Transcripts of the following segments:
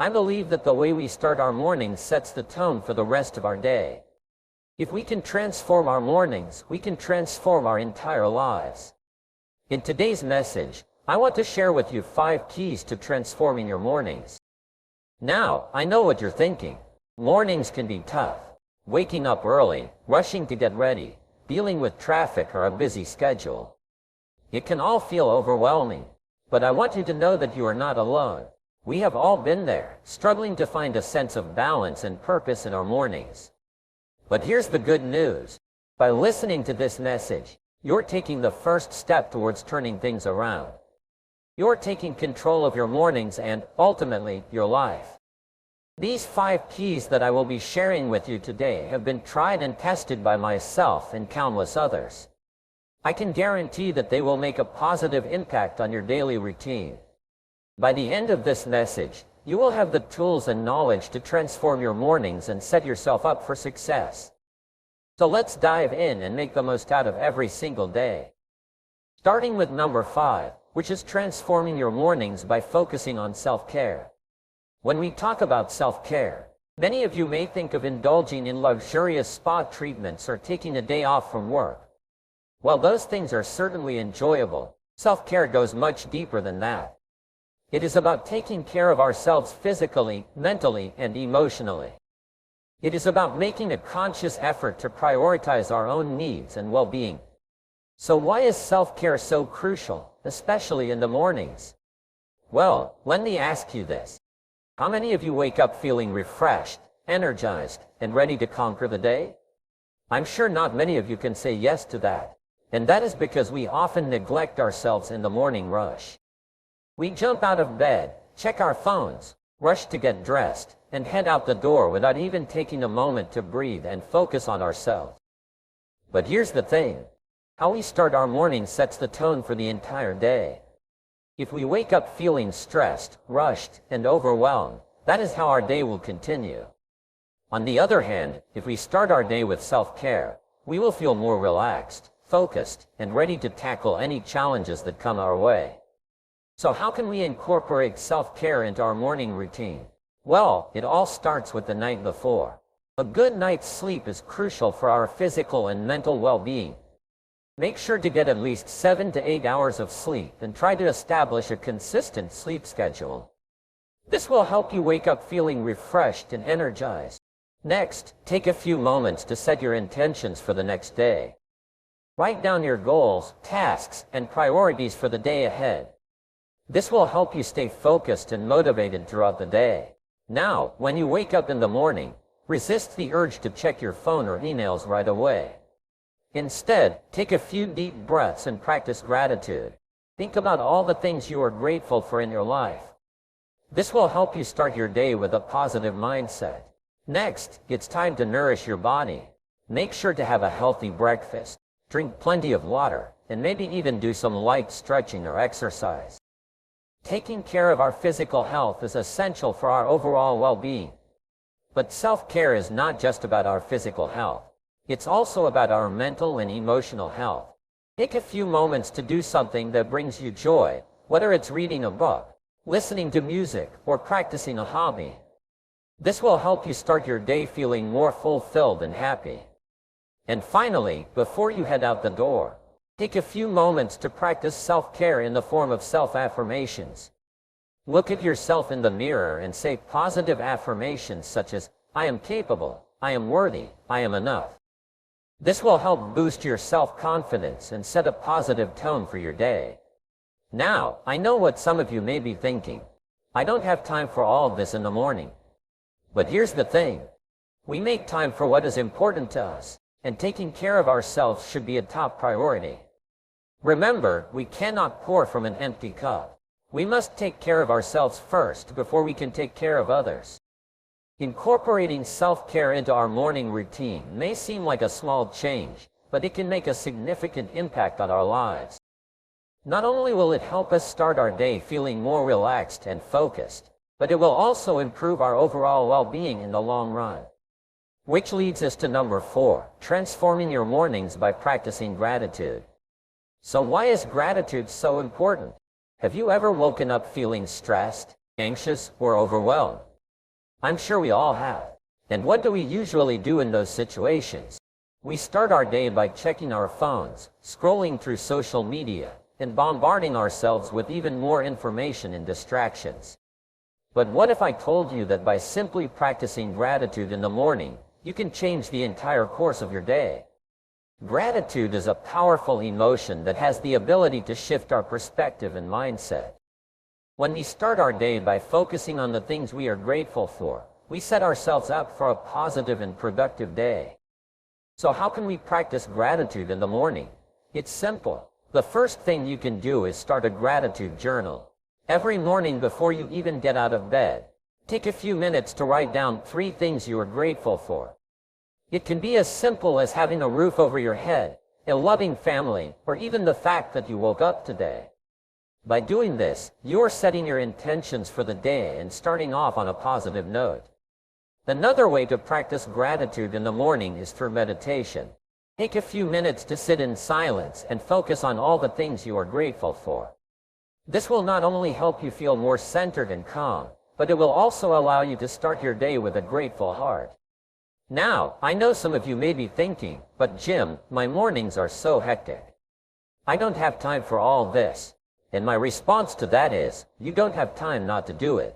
I believe that the way we start our mornings sets the tone for the rest of our day. If we can transform our mornings, we can transform our entire lives. In today's message, I want to share with you 5 keys to transforming your mornings. Now, I know what you're thinking. Mornings can be tough. Waking up early, rushing to get ready, dealing with traffic or a busy schedule. It can all feel overwhelming. But I want you to know that you are not alone. We have all been there, struggling to find a sense of balance and purpose in our mornings. But here's the good news. By listening to this message, you're taking the first step towards turning things around. You're taking control of your mornings and, ultimately, your life. These 5 keys that I will be sharing with you today have been tried and tested by myself and countless others. I can guarantee that they will make a positive impact on your daily routine. By the end of this message, you will have the tools and knowledge to transform your mornings and set yourself up for success. So let's dive in and make the most out of every single day. Starting with number 5, which is transforming your mornings by focusing on self-care. When we talk about self-care, many of you may think of indulging in luxurious spa treatments or taking a day off from work. While those things are certainly enjoyable, self-care goes much deeper than that. It is about taking care of ourselves physically, mentally, and emotionally. It is about making a conscious effort to prioritize our own needs and well-being. So why is self-care so crucial, especially in the mornings? Well, let me ask you this. How many of you wake up feeling refreshed, energized, and ready to conquer the day? I'm sure not many of you can say yes to that. And that is because we often neglect ourselves in the morning rush. We jump out of bed, check our phones, rush to get dressed, and head out the door without even taking a moment to breathe and focus on ourselves. But here's the thing. How we start our morning sets the tone for the entire day. If we wake up feeling stressed, rushed, and overwhelmed, that is how our day will continue. On the other hand, if we start our day with self-care, we will feel more relaxed, focused, and ready to tackle any challenges that come our way. So how can we incorporate self-care into our morning routine? Well, it all starts with the night before. A good night's sleep is crucial for our physical and mental well-being. Make sure to get at least 7 to 8 hours of sleep and try to establish a consistent sleep schedule. This will help you wake up feeling refreshed and energized. Next, take a few moments to set your intentions for the next day. Write down your goals, tasks, and priorities for the day ahead. This will help you stay focused and motivated throughout the day. Now, when you wake up in the morning, resist the urge to check your phone or emails right away. Instead, take a few deep breaths and practice gratitude. Think about all the things you are grateful for in your life. This will help you start your day with a positive mindset. Next, it's time to nourish your body. Make sure to have a healthy breakfast. Drink plenty of water, and maybe even do some light stretching or exercise. Taking care of our physical health is essential for our overall well-being. But self-care is not just about our physical health. It's also about our mental and emotional health. Take a few moments to do something that brings you joy, whether it's reading a book, listening to music, or practicing a hobby. This will help you start your day feeling more fulfilled and happy. And finally, before you head out the door, take a few moments to practice self-care in the form of self-affirmations. Look at yourself in the mirror and say positive affirmations such as, I am capable, I am worthy, I am enough. This will help boost your self-confidence and set a positive tone for your day. Now, I know what some of you may be thinking. I don't have time for all of this in the morning. But here's the thing. We make time for what is important to us. And taking care of ourselves should be a top priority. Remember, we cannot pour from an empty cup. We must take care of ourselves first before we can take care of others. Incorporating self-care into our morning routine may seem like a small change, but it can make a significant impact on our lives. Not only will it help us start our day feeling more relaxed and focused, but it will also improve our overall well-being in the long run. Which leads us to number 4, transforming your mornings by practicing gratitude. So why is gratitude so important? Have you ever woken up feeling stressed, anxious, or overwhelmed? I'm sure we all have. And what do we usually do in those situations? We start our day by checking our phones, scrolling through social media, and bombarding ourselves with even more information and distractions. But what if I told you that by simply practicing gratitude in the morning, you can change the entire course of your day? Gratitude is a powerful emotion that has the ability to shift our perspective and mindset. When we start our day by focusing on the things we are grateful for, we set ourselves up for a positive and productive day. So how can we practice gratitude in the morning? It's simple. The first thing you can do is start a gratitude journal. Every morning before you even get out of bed, take a few minutes to write down 3 things you are grateful for. It can be as simple as having a roof over your head, a loving family, or even the fact that you woke up today. By doing this, you're setting your intentions for the day and starting off on a positive note. Another way to practice gratitude in the morning is through meditation. Take a few minutes to sit in silence and focus on all the things you are grateful for. This will not only help you feel more centered and calm, but it will also allow you to start your day with a grateful heart. Now, I know some of you may be thinking, but Jim, my mornings are so hectic. I don't have time for all this. And my response to that is, you don't have time not to do it.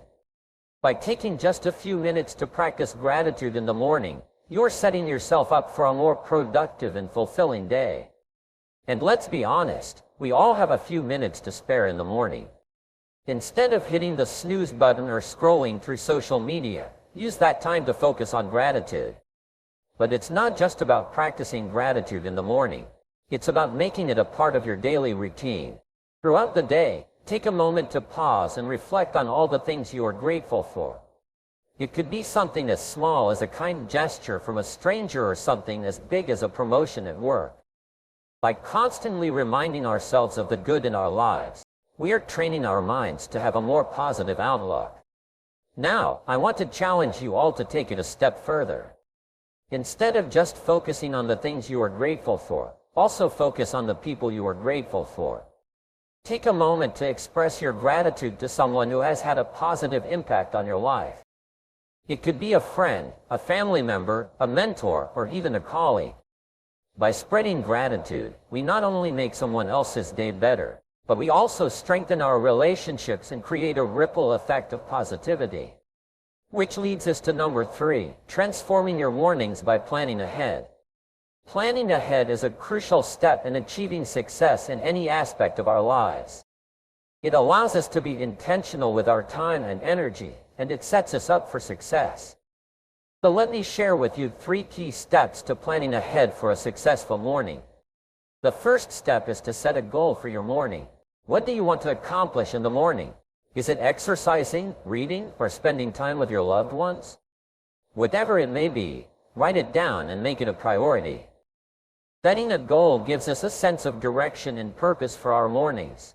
By taking just a few minutes to practice gratitude in the morning, you're setting yourself up for a more productive and fulfilling day. And let's be honest, we all have a few minutes to spare in the morning. Instead of hitting the snooze button or scrolling through social media, use that time to focus on gratitude. But it's not just about practicing gratitude in the morning. It's about making it a part of your daily routine. Throughout the day, take a moment to pause and reflect on all the things you are grateful for. It could be something as small as a kind gesture from a stranger or something as big as a promotion at work. By constantly reminding ourselves of the good in our lives, we are training our minds to have a more positive outlook. Now, I want to challenge you all to take it a step further. Instead of just focusing on the things you are grateful for, also focus on the people you are grateful for. Take a moment to express your gratitude to someone who has had a positive impact on your life. It could be a friend, a family member, a mentor, or even a colleague. By spreading gratitude, we not only make someone else's day better, but we also strengthen our relationships and create a ripple effect of positivity. Which leads us to number 3, transforming your mornings by planning ahead. Planning ahead is a crucial step in achieving success in any aspect of our lives. It allows us to be intentional with our time and energy, and it sets us up for success. So let me share with you 3 key steps to planning ahead for a successful morning. The first step is to set a goal for your morning. What do you want to accomplish in the morning? Is it exercising, reading, or spending time with your loved ones? Whatever it may be, write it down and make it a priority. Setting a goal gives us a sense of direction and purpose for our mornings.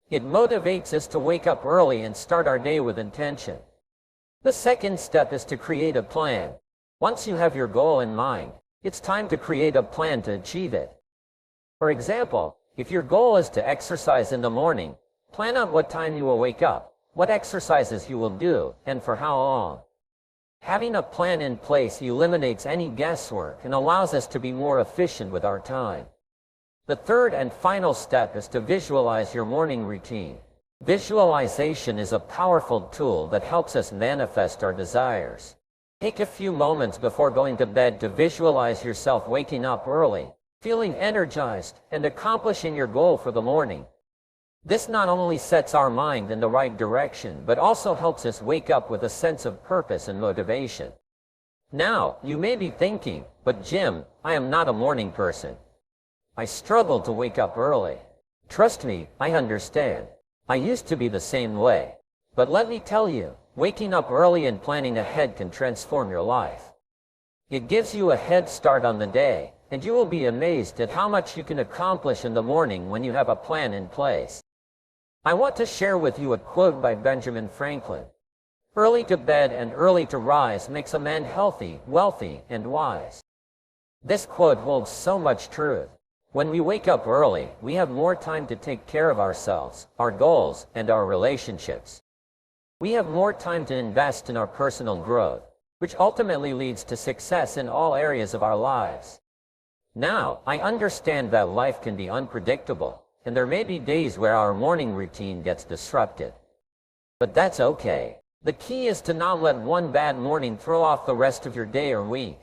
It motivates us to wake up early and start our day with intention. The second step is to create a plan. Once you have your goal in mind, it's time to create a plan to achieve it. For example, if your goal is to exercise in the morning, plan out what time you will wake up, what exercises you will do, and for how long. Having a plan in place eliminates any guesswork and allows us to be more efficient with our time. The third and final step is to visualize your morning routine. Visualization is a powerful tool that helps us manifest our desires. Take a few moments before going to bed to visualize yourself waking up early, feeling energized, and accomplishing your goal for the morning. This not only sets our mind in the right direction, but also helps us wake up with a sense of purpose and motivation. Now, you may be thinking, but Jim, I am not a morning person. I struggle to wake up early. Trust me, I understand. I used to be the same way. But let me tell you, waking up early and planning ahead can transform your life. It gives you a head start on the day, and you will be amazed at how much you can accomplish in the morning when you have a plan in place. I want to share with you a quote by Benjamin Franklin. Early to bed and early to rise makes a man healthy, wealthy, and wise. This quote holds so much truth. When we wake up early, we have more time to take care of ourselves, our goals, and our relationships. We have more time to invest in our personal growth, which ultimately leads to success in all areas of our lives. Now, I understand that life can be unpredictable, and there may be days where our morning routine gets disrupted. But that's okay. The key is to not let one bad morning throw off the rest of your day or week.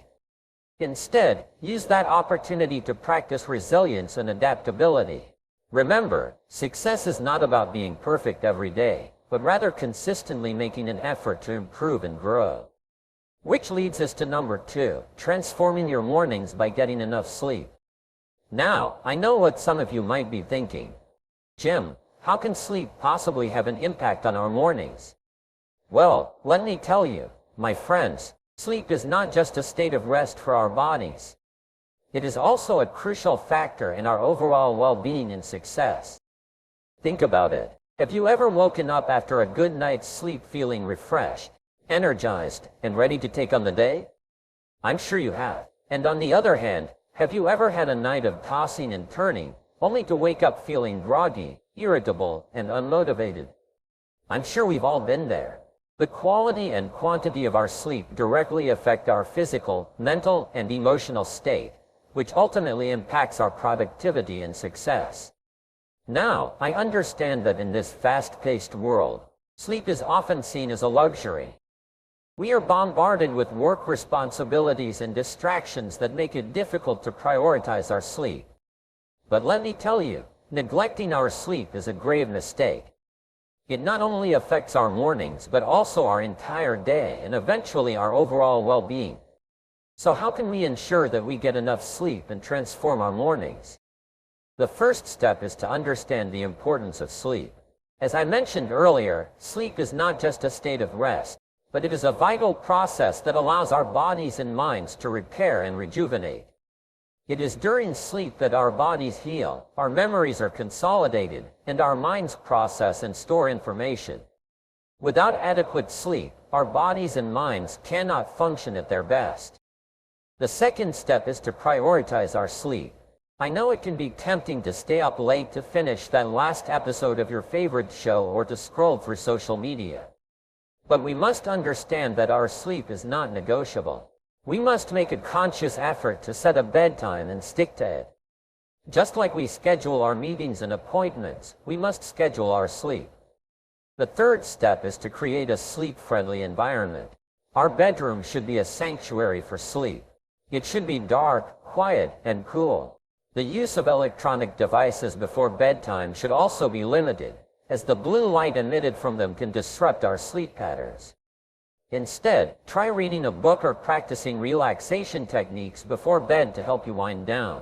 Instead, use that opportunity to practice resilience and adaptability. Remember, success is not about being perfect every day, but rather consistently making an effort to improve and grow. Which leads us to number 2, transforming your mornings by getting enough sleep. Now, I know what some of you might be thinking. Jim, how can sleep possibly have an impact on our mornings? Well, let me tell you, my friends, sleep is not just a state of rest for our bodies. It is also a crucial factor in our overall well-being and success. Think about it. Have you ever woken up after a good night's sleep feeling refreshed, energized, and ready to take on the day? I'm sure you have. And on the other hand, have you ever had a night of tossing and turning, only to wake up feeling groggy, irritable, and unmotivated? I'm sure we've all been there. The quality and quantity of our sleep directly affect our physical, mental, and emotional state, which ultimately impacts our productivity and success. Now, I understand that in this fast-paced world, sleep is often seen as a luxury. We are bombarded with work responsibilities and distractions that make it difficult to prioritize our sleep. But let me tell you, neglecting our sleep is a grave mistake. It not only affects our mornings, but also our entire day and eventually our overall well-being. So how can we ensure that we get enough sleep and transform our mornings? The first step is to understand the importance of sleep. As I mentioned earlier, sleep is not just a state of rest, but it is a vital process that allows our bodies and minds to repair and rejuvenate. It is during sleep that our bodies heal, our memories are consolidated, and our minds process and store information. Without adequate sleep, our bodies and minds cannot function at their best. The second step is to prioritize our sleep. I know it can be tempting to stay up late to finish that last episode of your favorite show or to scroll through social media. But we must understand that our sleep is not negotiable. We must make a conscious effort to set a bedtime and stick to it. Just like we schedule our meetings and appointments, we must schedule our sleep. The third step is to create a sleep-friendly environment. Our bedroom should be a sanctuary for sleep. It should be dark, quiet, and cool. The use of electronic devices before bedtime should also be limited, as the blue light emitted from them can disrupt our sleep patterns. Instead, try reading a book or practicing relaxation techniques before bed to help you wind down.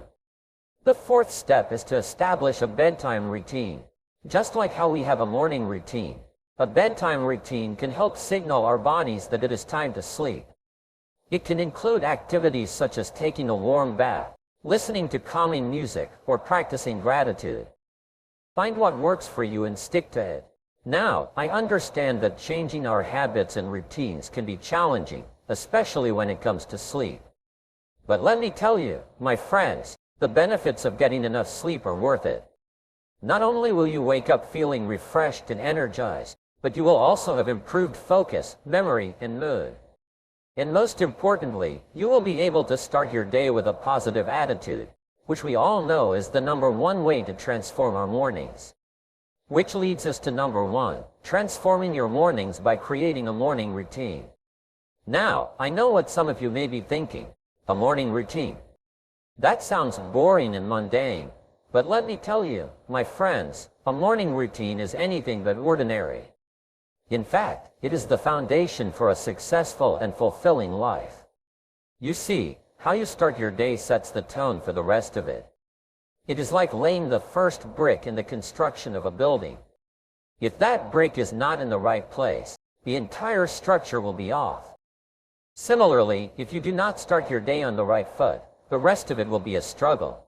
The fourth step is to establish a bedtime routine. Just like how we have a morning routine, a bedtime routine can help signal our bodies that it is time to sleep. It can include activities such as taking a warm bath, listening to calming music, or practicing gratitude. Find what works for you and stick to it. Now, I understand that changing our habits and routines can be challenging, especially when it comes to sleep. But let me tell you, my friends, the benefits of getting enough sleep are worth it. Not only will you wake up feeling refreshed and energized, but you will also have improved focus, memory, and mood. And most importantly, you will be able to start your day with a positive attitude, which we all know is the #1 way to transform our mornings. Which leads us to number 1, transforming your mornings by creating a morning routine. Now, I know what some of you may be thinking, a morning routine. That sounds boring and mundane, but let me tell you, my friends, a morning routine is anything but ordinary. In fact, it is the foundation for a successful and fulfilling life. You see, how you start your day sets the tone for the rest of it. It is like laying the first brick in the construction of a building. If that brick is not in the right place, the entire structure will be off. Similarly, if you do not start your day on the right foot, the rest of it will be a struggle.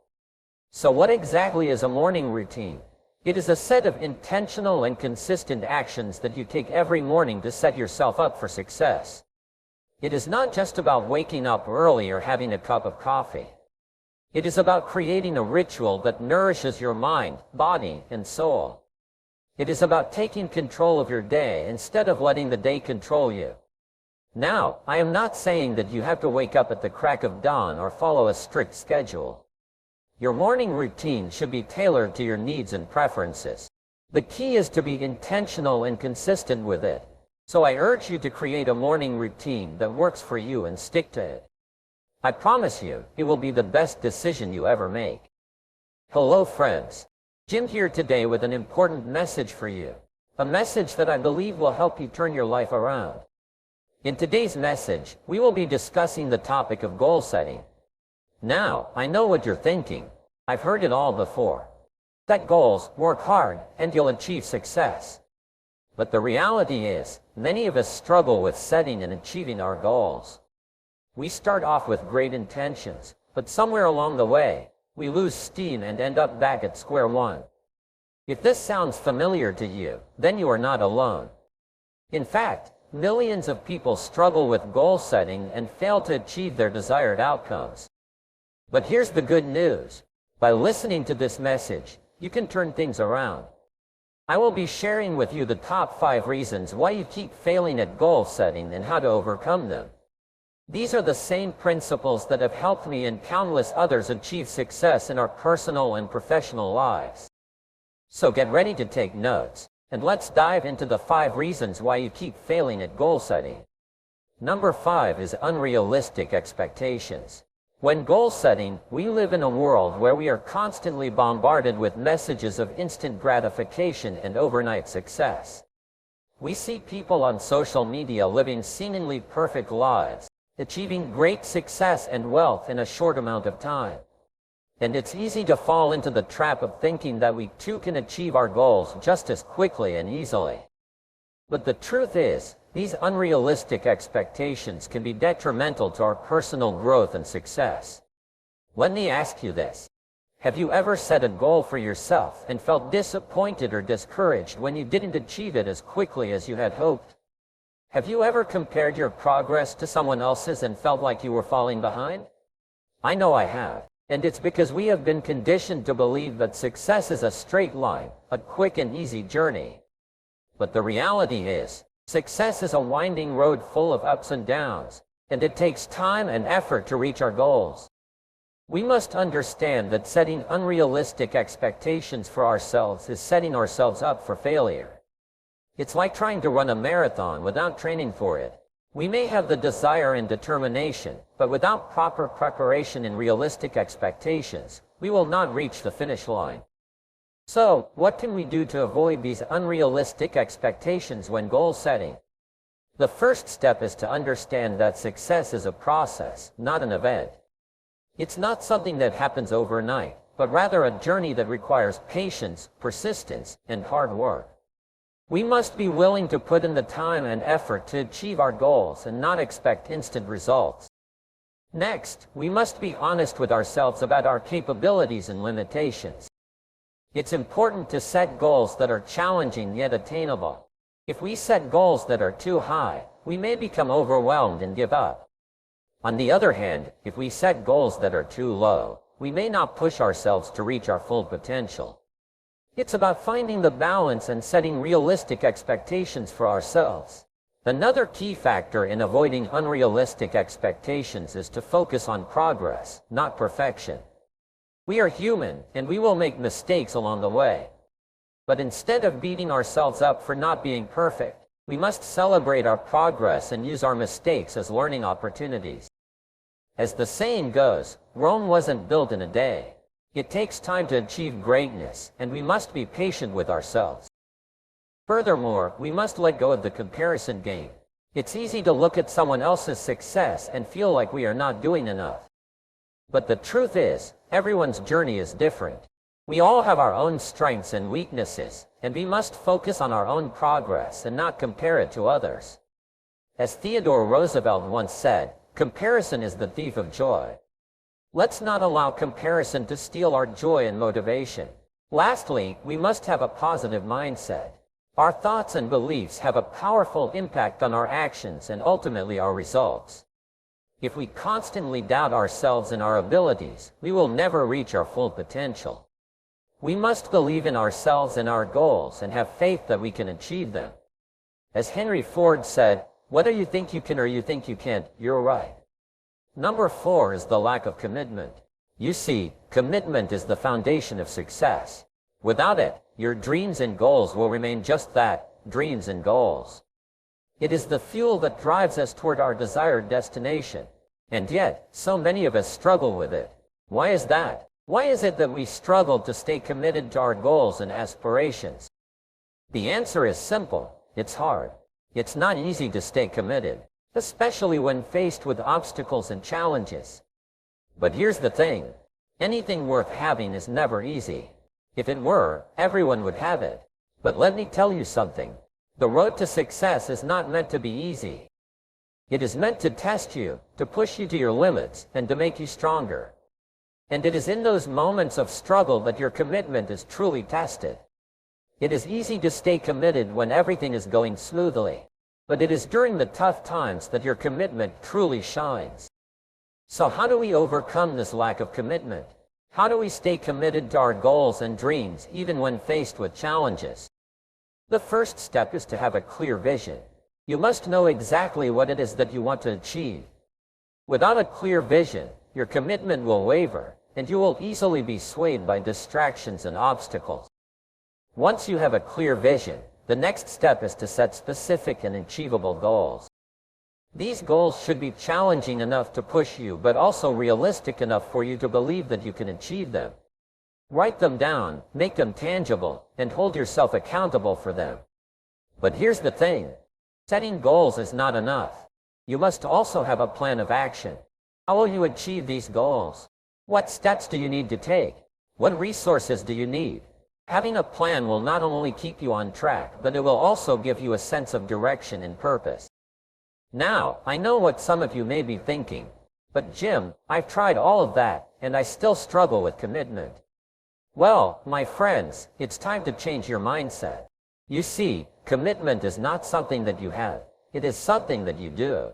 So what exactly is a morning routine? It is a set of intentional and consistent actions that you take every morning to set yourself up for success. It is not just about waking up early or having a cup of coffee. It is about creating a ritual that nourishes your mind, body, and soul. It is about taking control of your day instead of letting the day control you. Now, I am not saying that you have to wake up at the crack of dawn or follow a strict schedule. Your morning routine should be tailored to your needs and preferences. The key is to be intentional and consistent with it. So I urge you to create a morning routine that works for you and stick to it. I promise you, it will be the best decision you ever make. Hello friends. Jim here today with an important message for you. A message that I believe will help you turn your life around. In today's message, we will be discussing the topic of goal setting. Now, I know what you're thinking. I've heard it all before. Set goals, work hard, and you'll achieve success. But the reality is, many of us struggle with setting and achieving our goals. We start off with great intentions, but somewhere along the way, we lose steam and end up back at square one. If this sounds familiar to you, then you are not alone. In fact, millions of people struggle with goal setting and fail to achieve their desired outcomes. But here's the good news. By listening to this message, you can turn things around. I will be sharing with you the top 5 reasons why you keep failing at goal setting and how to overcome them. These are the same principles that have helped me and countless others achieve success in our personal and professional lives. So get ready to take notes, and let's dive into the 5 reasons why you keep failing at goal setting. Number 5 is unrealistic expectations. When goal setting, we live in a world where we are constantly bombarded with messages of instant gratification and overnight success. We see people on social media living seemingly perfect lives, achieving great success and wealth in a short amount of time. And it's easy to fall into the trap of thinking that we too can achieve our goals just as quickly and easily. But the truth is, these unrealistic expectations can be detrimental to our personal growth and success. Let me ask you this. Have you ever set a goal for yourself and felt disappointed or discouraged when you didn't achieve it as quickly as you had hoped? Have you ever compared your progress to someone else's and felt like you were falling behind? I know I have, and it's because we have been conditioned to believe that success is a straight line, a quick and easy journey. But the reality is, success is a winding road full of ups and downs, and it takes time and effort to reach our goals. We must understand that setting unrealistic expectations for ourselves is setting ourselves up for failure. It's like trying to run a marathon without training for it. We may have the desire and determination, but without proper preparation and realistic expectations, we will not reach the finish line. So, what can we do to avoid these unrealistic expectations when goal setting? The first step is to understand that success is a process, not an event. It's not something that happens overnight, but rather a journey that requires patience, persistence, and hard work. We must be willing to put in the time and effort to achieve our goals and not expect instant results. Next, we must be honest with ourselves about our capabilities and limitations. It's important to set goals that are challenging yet attainable. If we set goals that are too high, we may become overwhelmed and give up. On the other hand, if we set goals that are too low, we may not push ourselves to reach our full potential. It's about finding the balance and setting realistic expectations for ourselves. Another key factor in avoiding unrealistic expectations is to focus on progress, not perfection. We are human, and we will make mistakes along the way. But instead of beating ourselves up for not being perfect, we must celebrate our progress and use our mistakes as learning opportunities. As the saying goes, Rome wasn't built in a day. It takes time to achieve greatness, and we must be patient with ourselves. Furthermore, we must let go of the comparison game. It's easy to look at someone else's success and feel like we are not doing enough. But the truth is, everyone's journey is different. We all have our own strengths and weaknesses, and we must focus on our own progress and not compare it to others. As Theodore Roosevelt once said, comparison is the thief of joy. Let's not allow comparison to steal our joy and motivation. Lastly, we must have a positive mindset. Our thoughts and beliefs have a powerful impact on our actions and ultimately our results. If we constantly doubt ourselves and our abilities, we will never reach our full potential. We must believe in ourselves and our goals and have faith that we can achieve them. As Henry Ford said, whether you think you can or you think you can't, you're right. Number 4 is the lack of commitment. You see, commitment is the foundation of success. Without it, your dreams and goals will remain just that, dreams and goals. It is the fuel that drives us toward our desired destination. And yet, so many of us struggle with it. Why is that? Why is it that we struggle to stay committed to our goals and aspirations? The answer is simple. It's hard. It's not easy to stay committed, especially when faced with obstacles and challenges. But here's the thing. Anything worth having is never easy. If it were, everyone would have it. But let me tell you something. The road to success is not meant to be easy. It is meant to test you, to push you to your limits, and to make you stronger. And it is in those moments of struggle that your commitment is truly tested. It is easy to stay committed when everything is going smoothly. But it is during the tough times that your commitment truly shines. So how do we overcome this lack of commitment? How do we stay committed to our goals and dreams even when faced with challenges? The first step is to have a clear vision. You must know exactly what it is that you want to achieve. Without a clear vision, your commitment will waver, and you will easily be swayed by distractions and obstacles. Once you have a clear vision, the next step is to set specific and achievable goals. These goals should be challenging enough to push you, but also realistic enough for you to believe that you can achieve them. Write them down, make them tangible, and hold yourself accountable for them. But here's the thing. Setting goals is not enough. You must also have a plan of action. How will you achieve these goals? What steps do you need to take? What resources do you need? Having a plan will not only keep you on track, but it will also give you a sense of direction and purpose. Now, I know what some of you may be thinking. But Jim, I've tried all of that, and I still struggle with commitment. Well, my friends, it's time to change your mindset. You see, commitment is not something that you have. It is something that you do.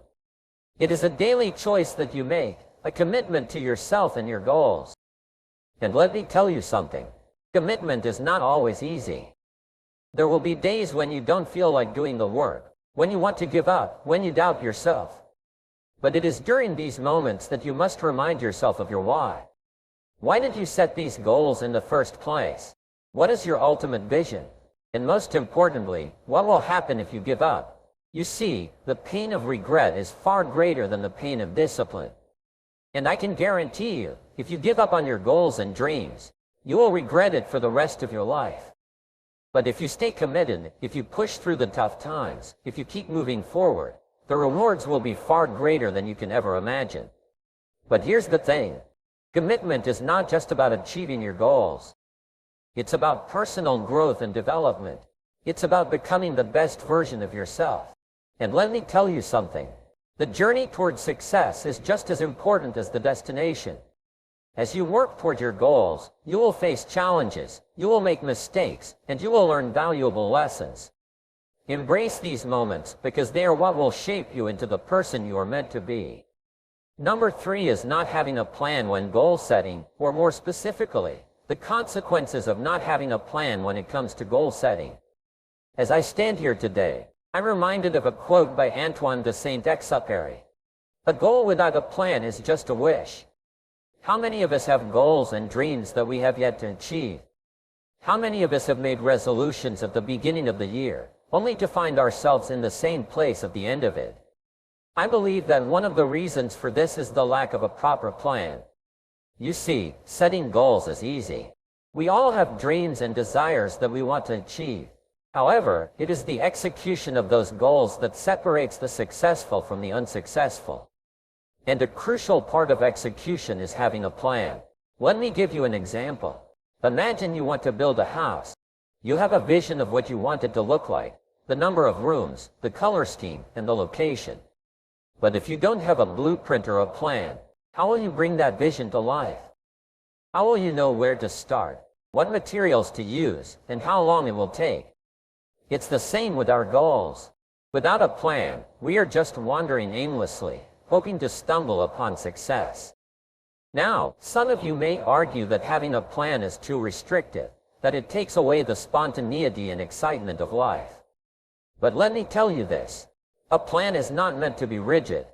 It is a daily choice that you make, a commitment to yourself and your goals. And let me tell you something. Commitment is not always easy. There will be days when you don't feel like doing the work, when you want to give up, when you doubt yourself. But it is during these moments that you must remind yourself of your why. Why did you set these goals in the first place? What is your ultimate vision? And most importantly, what will happen if you give up? You see, the pain of regret is far greater than the pain of discipline. And I can guarantee you, if you give up on your goals and dreams, you will regret it for the rest of your life. But if you stay committed, if you push through the tough times, if you keep moving forward, the rewards will be far greater than you can ever imagine. But here's the thing. Commitment is not just about achieving your goals. It's about personal growth and development. It's about becoming the best version of yourself. And let me tell you something. The journey toward success is just as important as the destination. As you work toward your goals, you will face challenges, you will make mistakes, and you will learn valuable lessons. Embrace these moments because they are what will shape you into the person you are meant to be. Number 3 is not having a plan when goal setting, or more specifically, the consequences of not having a plan when it comes to goal setting. As I stand here today, I'm reminded of a quote by Antoine de Saint-Exupéry. A goal without a plan is just a wish. How many of us have goals and dreams that we have yet to achieve? How many of us have made resolutions at the beginning of the year, only to find ourselves in the same place at the end of it? I believe that one of the reasons for this is the lack of a proper plan. You see, setting goals is easy. We all have dreams and desires that we want to achieve. However, it is the execution of those goals that separates the successful from the unsuccessful. And a crucial part of execution is having a plan. Let me give you an example. Imagine you want to build a house. You have a vision of what you want it to look like, the number of rooms, the color scheme, and the location. But if you don't have a blueprint or a plan, how will you bring that vision to life? How will you know where to start, what materials to use, and how long it will take? It's the same with our goals. Without a plan, we are just wandering aimlessly, hoping to stumble upon success. Now, some of you may argue that having a plan is too restrictive, that it takes away the spontaneity and excitement of life. But let me tell you this. A plan is not meant to be rigid.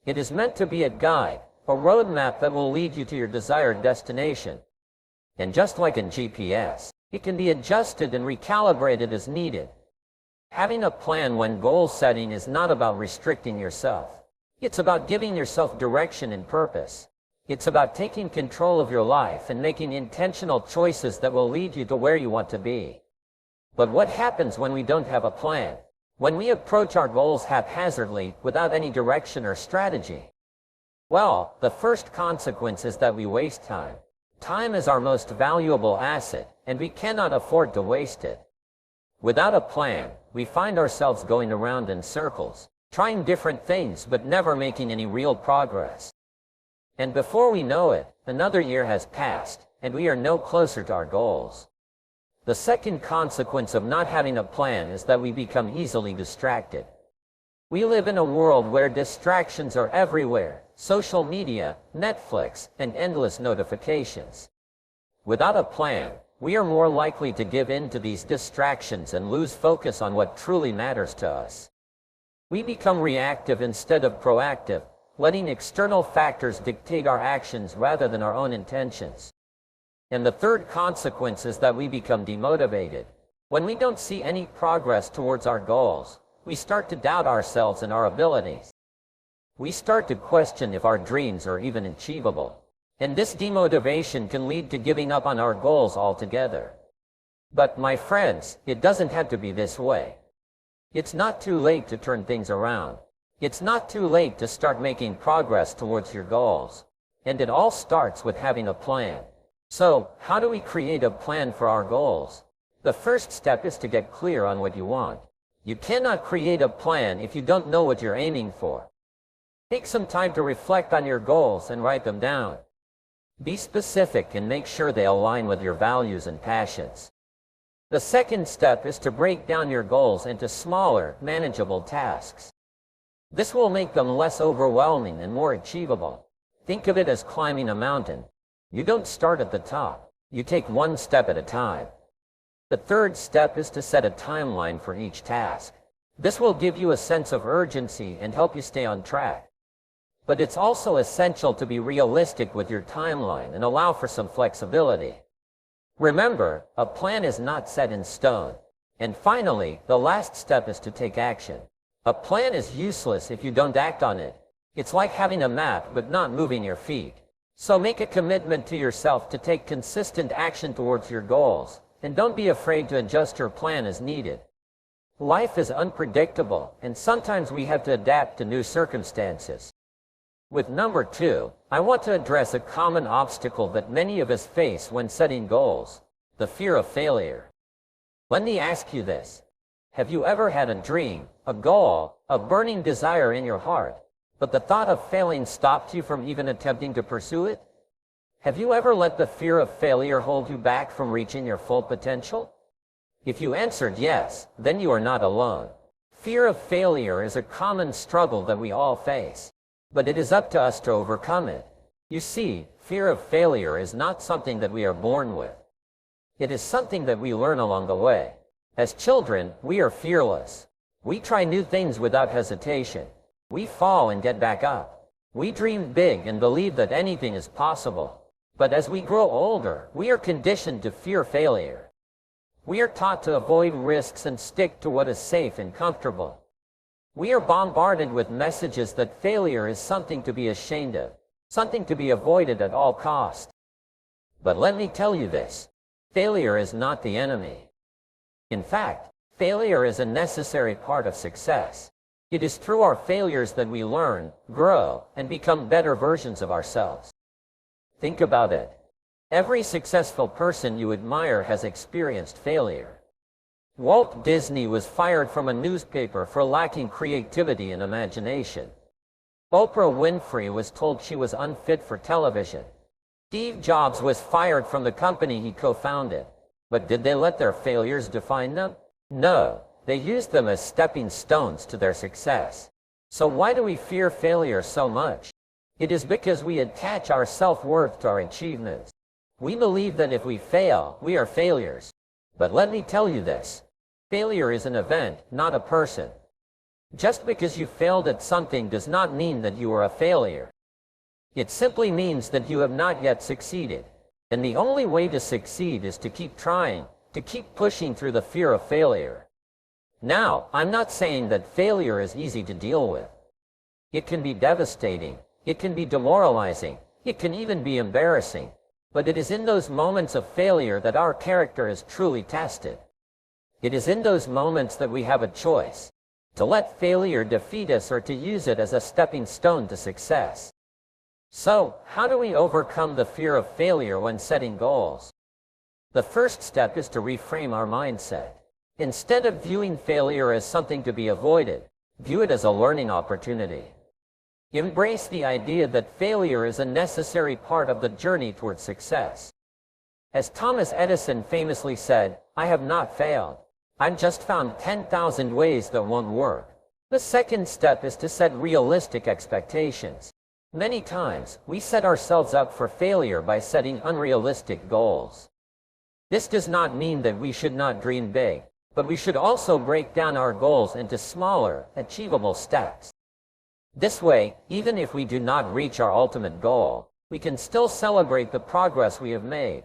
It is meant to be a guide, a roadmap that will lead you to your desired destination. And just like in GPS, it can be adjusted and recalibrated as needed. Having a plan when goal setting is not about restricting yourself. It's about giving yourself direction and purpose. It's about taking control of your life and making intentional choices that will lead you to where you want to be. But what happens when we don't have a plan? When we approach our goals haphazardly, without any direction or strategy? Well, the first consequence is that we waste time. Time is our most valuable asset, and we cannot afford to waste it. Without a plan, we find ourselves going around in circles, trying different things but never making any real progress. And before we know it, another year has passed, and we are no closer to our goals. The second consequence of not having a plan is that we become easily distracted. We live in a world where distractions are everywhere: social media, Netflix, and endless notifications. Without a plan, we are more likely to give in to these distractions and lose focus on what truly matters to us. We become reactive instead of proactive, letting external factors dictate our actions rather than our own intentions. And the third consequence is that we become demotivated. When we don't see any progress towards our goals, we start to doubt ourselves and our abilities. We start to question if our dreams are even achievable. And this demotivation can lead to giving up on our goals altogether. But my friends, it doesn't have to be this way. It's not too late to turn things around. It's not too late to start making progress towards your goals. And it all starts with having a plan. So, how do we create a plan for our goals? The first step is to get clear on what you want. You cannot create a plan if you don't know what you're aiming for. Take some time to reflect on your goals and write them down. Be specific and make sure they align with your values and passions. The second step is to break down your goals into smaller, manageable tasks. This will make them less overwhelming and more achievable. Think of it as climbing a mountain. You don't start at the top. You take one step at a time. The third step is to set a timeline for each task. This will give you a sense of urgency and help you stay on track. But it's also essential to be realistic with your timeline and allow for some flexibility. Remember, a plan is not set in stone. And finally, the last step is to take action. A plan is useless if you don't act on it. It's like having a map but not moving your feet. So make a commitment to yourself to take consistent action towards your goals, and don't be afraid to adjust your plan as needed. Life is unpredictable, and sometimes we have to adapt to new circumstances. With number 2, I want to address a common obstacle that many of us face when setting goals: the fear of failure. Let me ask you this. Have you ever had a dream, a goal, a burning desire in your heart, but the thought of failing stopped you from even attempting to pursue it? Have you ever let the fear of failure hold you back from reaching your full potential? If you answered yes, then you are not alone. Fear of failure is a common struggle that we all face, but it is up to us to overcome it. You see, fear of failure is not something that we are born with. It is something that we learn along the way. As children, we are fearless. We try new things without hesitation. We fall and get back up. We dream big and believe that anything is possible. But as we grow older, we are conditioned to fear failure. We are taught to avoid risks and stick to what is safe and comfortable. We are bombarded with messages that failure is something to be ashamed of, something to be avoided at all costs. But let me tell you this: failure is not the enemy. In fact, failure is a necessary part of success. It is through our failures that we learn, grow, and become better versions of ourselves. Think about it. Every successful person you admire has experienced failure. Walt Disney was fired from a newspaper for lacking creativity and imagination. Oprah Winfrey was told she was unfit for television. Steve Jobs was fired from the company he co-founded. But did they let their failures define them? No, they used them as stepping stones to their success. So why do we fear failure so much? It is because we attach our self-worth to our achievements. We believe that if we fail, we are failures. But let me tell you this. Failure is an event, not a person. Just because you failed at something does not mean that you are a failure. It simply means that you have not yet succeeded. And the only way to succeed is to keep trying, to keep pushing through the fear of failure. Now, I'm not saying that failure is easy to deal with. It can be devastating. It can be demoralizing. It can even be embarrassing. But it is in those moments of failure that our character is truly tested. It is in those moments that we have a choice, to let failure defeat us or to use it as a stepping stone to success. So, how do we overcome the fear of failure when setting goals? The first step is to reframe our mindset. Instead of viewing failure as something to be avoided, view it as a learning opportunity. Embrace the idea that failure is a necessary part of the journey toward success. As Thomas Edison famously said, "I have not failed. I've just found 10,000 ways that won't work." The second step is to set realistic expectations. Many times, we set ourselves up for failure by setting unrealistic goals. This does not mean that we should not dream big, but we should also break down our goals into smaller, achievable steps. This way, even if we do not reach our ultimate goal, we can still celebrate the progress we have made.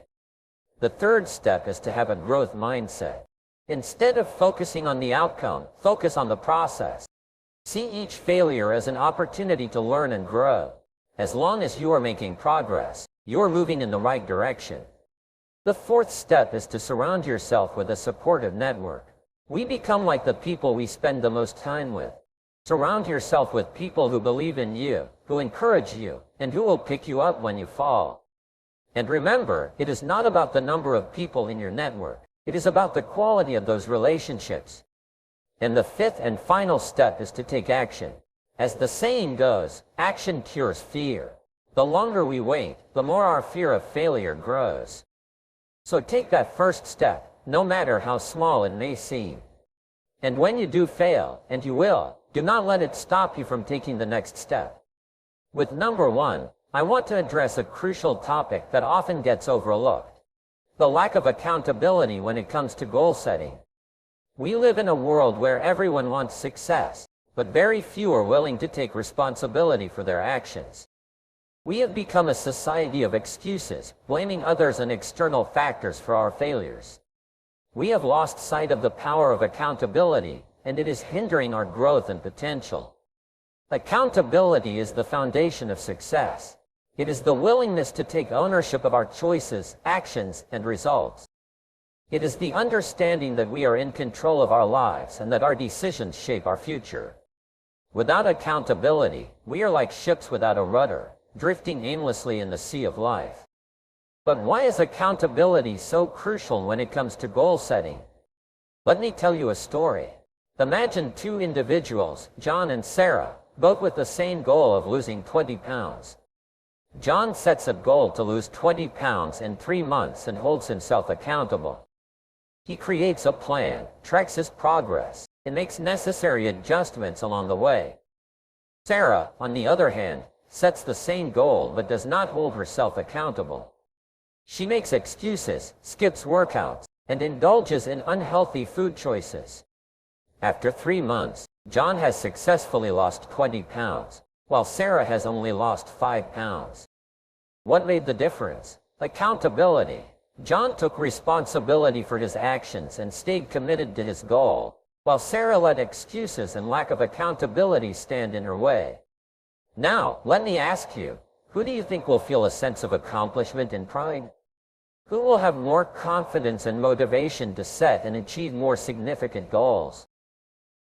The third step is to have a growth mindset. Instead of focusing on the outcome, focus on the process. See each failure as an opportunity to learn and grow. As long as you are making progress, you are moving in the right direction. The fourth step is to surround yourself with a supportive network. We become like the people we spend the most time with. Surround yourself with people who believe in you, who encourage you, and who will pick you up when you fall. And remember, it is not about the number of people in your network. It is about the quality of those relationships. And the fifth and final step is to take action. As the saying goes, action cures fear. The longer we wait, the more our fear of failure grows. So take that first step, no matter how small it may seem. And when you do fail, and you will, do not let it stop you from taking the next step. With number 1, I want to address a crucial topic that often gets overlooked: the lack of accountability when it comes to goal setting. We live in a world where everyone wants success, but very few are willing to take responsibility for their actions. We have become a society of excuses, blaming others and external factors for our failures. We have lost sight of the power of accountability, and it is hindering our growth and potential. Accountability is the foundation of success. It is the willingness to take ownership of our choices, actions, and results. It is the understanding that we are in control of our lives and that our decisions shape our future. Without accountability, we are like ships without a rudder, drifting aimlessly in the sea of life. But why is accountability so crucial when it comes to goal setting? Let me tell you a story. Imagine two individuals, John and Sarah, both with the same goal of losing 20 pounds. John sets a goal to lose 20 pounds in 3 months and holds himself accountable. He creates a plan, tracks his progress, and makes necessary adjustments along the way. Sarah, on the other hand, sets the same goal but does not hold herself accountable. She makes excuses, skips workouts, and indulges in unhealthy food choices. After 3 months, John has successfully lost 20 pounds, while Sarah has only lost 5 pounds. What made the difference? Accountability. John took responsibility for his actions and stayed committed to his goal, while Sarah let excuses and lack of accountability stand in her way. Now, let me ask you, who do you think will feel a sense of accomplishment and pride? Who will have more confidence and motivation to set and achieve more significant goals?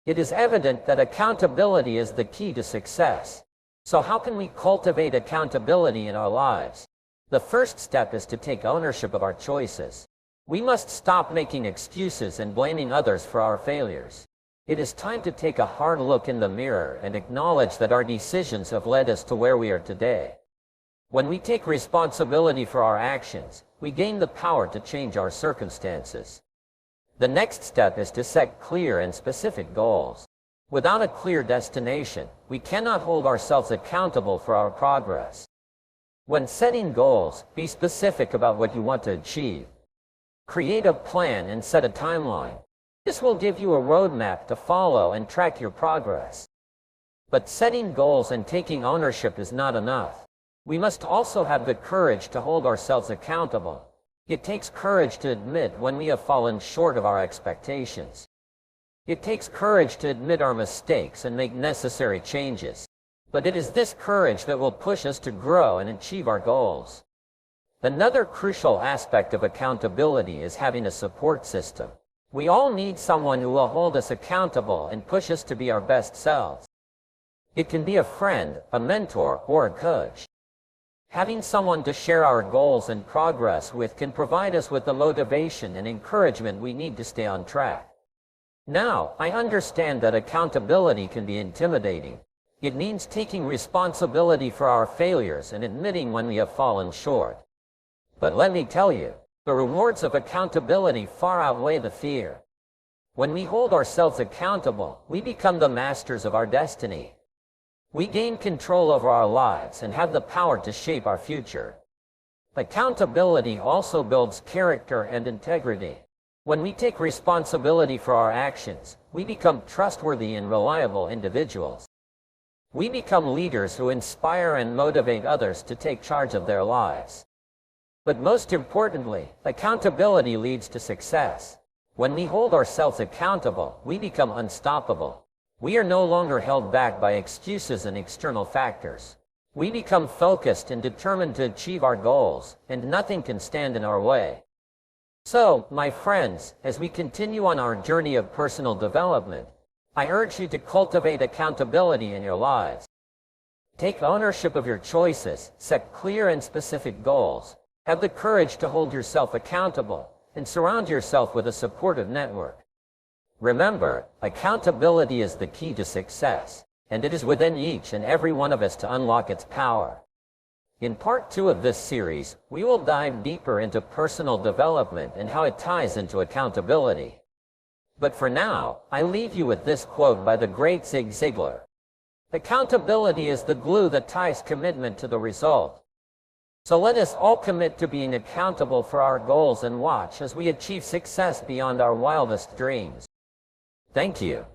It is evident that accountability is the key to success. So how can we cultivate accountability in our lives? The first step is to take ownership of our choices. We must stop making excuses and blaming others for our failures. It is time to take a hard look in the mirror and acknowledge that our decisions have led us to where we are today. When we take responsibility for our actions, we gain the power to change our circumstances. The next step is to set clear and specific goals. Without a clear destination, we cannot hold ourselves accountable for our progress. When setting goals, be specific about what you want to achieve. Create a plan and set a timeline. This will give you a roadmap to follow and track your progress. But setting goals and taking ownership is not enough. We must also have the courage to hold ourselves accountable. It takes courage to admit when we have fallen short of our expectations. It takes courage to admit our mistakes and make necessary changes. But it is this courage that will push us to grow and achieve our goals. Another crucial aspect of accountability is having a support system. We all need someone who will hold us accountable and push us to be our best selves. It can be a friend, a mentor, or a coach. Having someone to share our goals and progress with can provide us with the motivation and encouragement we need to stay on track. Now, I understand that accountability can be intimidating. It means taking responsibility for our failures and admitting when we have fallen short. But let me tell you, the rewards of accountability far outweigh the fear. When we hold ourselves accountable, we become the masters of our destiny. We gain control over our lives and have the power to shape our future. Accountability also builds character and integrity. When we take responsibility for our actions, we become trustworthy and reliable individuals. We become leaders who inspire and motivate others to take charge of their lives. But most importantly, accountability leads to success. When we hold ourselves accountable, we become unstoppable. We are no longer held back by excuses and external factors. We become focused and determined to achieve our goals, and nothing can stand in our way. So, my friends, as we continue on our journey of personal development, I urge you to cultivate accountability in your lives. Take ownership of your choices, set clear and specific goals, have the courage to hold yourself accountable, and surround yourself with a supportive network. Remember, accountability is the key to success, and it is within each and every one of us to unlock its power. In part 2 of this series, we will dive deeper into personal development and how it ties into accountability. But for now, I leave you with this quote by the great Zig Ziglar. Accountability is the glue that ties commitment to the result. So let us all commit to being accountable for our goals and watch as we achieve success beyond our wildest dreams. Thank you.